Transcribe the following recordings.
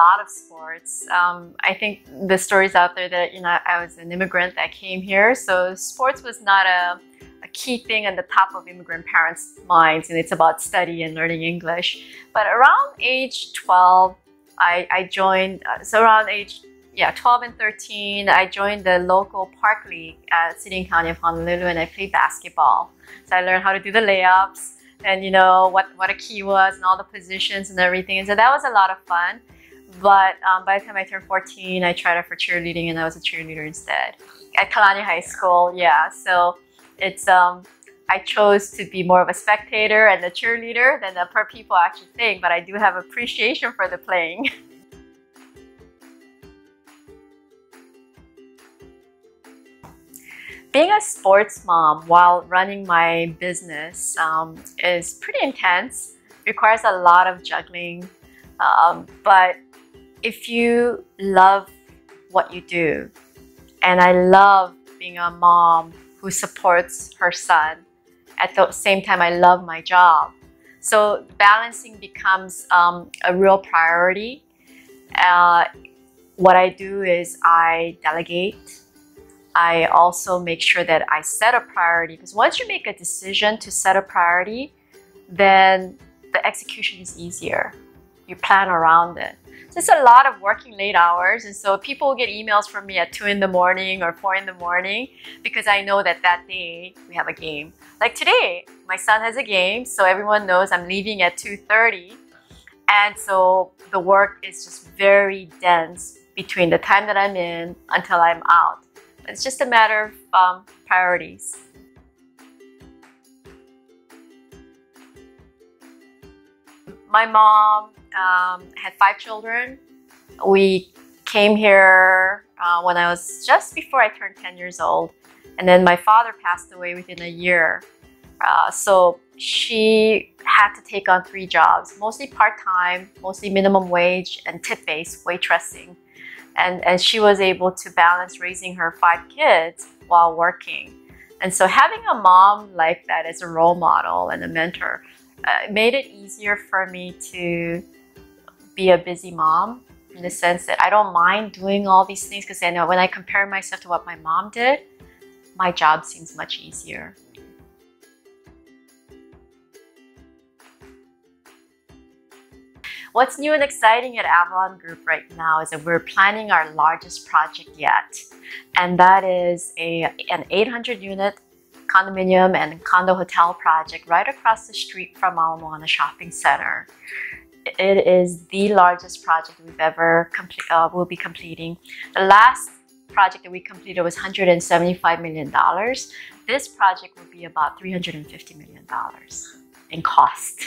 lot of sports. I think the stories out there that, I was an immigrant that came here, so sports was not a key thing on the top of immigrant parents' minds, and it's about study and learning English. But around age 12, I joined, so around age 12 and 13, I joined the local park league at City and County of Honolulu, and I played basketball. So I learned how to do the layups, and what a key was, and all the positions and everything. And so that was a lot of fun. But by the time I turned 14, I tried out for cheerleading, and I was a cheerleader instead at Kalani High School. Yeah, so it's I chose to be more of a spectator and a cheerleader than the people actually think. But I do have appreciation for the playing. Being a sports mom while running my business is pretty intense. Requires a lot of juggling. But if you love what you do, and I love being a mom who supports her son, at the same time I love my job. So balancing becomes a real priority. What I do is I delegate. I also make sure that I set a priority, because once you make a decision to set a priority, then the execution is easier. You plan around it. So it's a lot of working late hours, and so people will get emails from me at 2 in the morning or 4 in the morning because I know that that day we have a game. Like today, my son has a game, so everyone knows I'm leaving at 2:30, and so the work is just very dense between the time that I'm in until I'm out. It's just a matter of priorities. My mom had 5 children. We came here when I was just before I turned 10 years old. And then my father passed away within a year. So she had to take on 3 jobs, mostly part-time, mostly minimum wage and tip-based waitressing. And she was able to balance raising her 5 kids while working. And so having a mom like that as a role model and a mentor made it easier for me to be a busy mom, in the sense that I don't mind doing all these things, because I know when I compare myself to what my mom did, my job seems much easier. What's new and exciting at Avalon Group right now is that we're planning our largest project yet. And that is an 800-unit condominium and condo hotel project right across the street from Ala Moana Shopping Center. It is the largest project we've ever will be completing. The last project that we completed was $175 million. This project will be about $350 million in cost.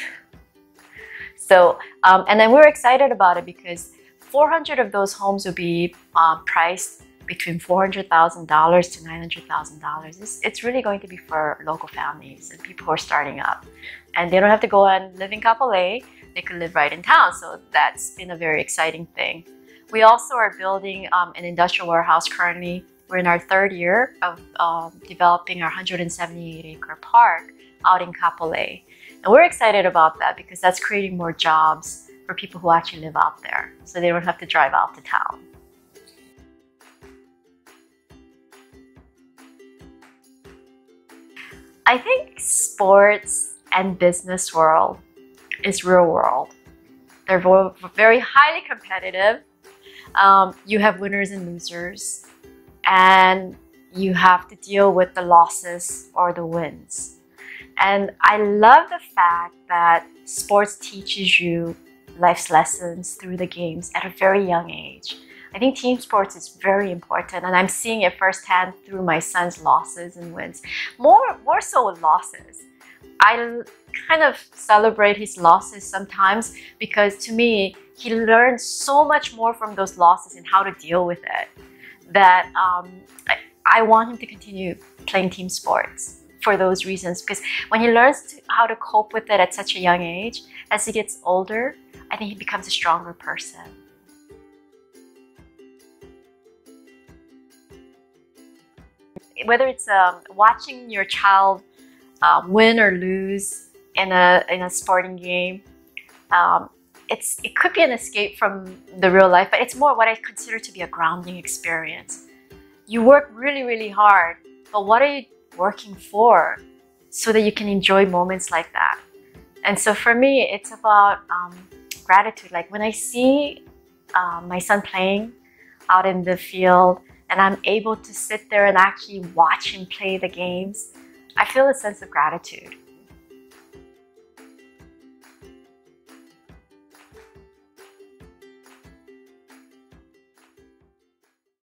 So, and then we're excited about it because 400 of those homes will be priced between $400,000 to $900,000. It's really going to be for local families and people who are starting up. And they don't have to go and live in Kapolei. They can live right in town. So that's been a very exciting thing. We also are building an industrial warehouse currently. We're in our 3rd year of developing our 178-acre park out in Kapolei. And we're excited about that because that's creating more jobs for people who actually live out there, so they don't have to drive out to town. I think sports and business world is real world. They're very highly competitive. You have winners and losers, and you have to deal with the losses or the wins. And I love the fact that sports teaches you life's lessons through the games at a very young age. I think team sports is very important, and I'm seeing it firsthand through my son's losses and wins. More so with losses. I kind of celebrate his losses sometimes because to me, he learns so much more from those losses and how to deal with it, that I want him to continue playing team sports for those reasons, because when he learns how to cope with it at such a young age, as he gets older, I think he becomes a stronger person. Whether it's watching your child win or lose in a sporting game, it could be an escape from the real life, but it's more what I consider to be a grounding experience. You work really, really hard, but what are you working for so that you can enjoy moments like that? And so for me, it's about gratitude. Like when I see my son playing out in the field and I'm able to sit there and actually watch him play the games, I feel a sense of gratitude.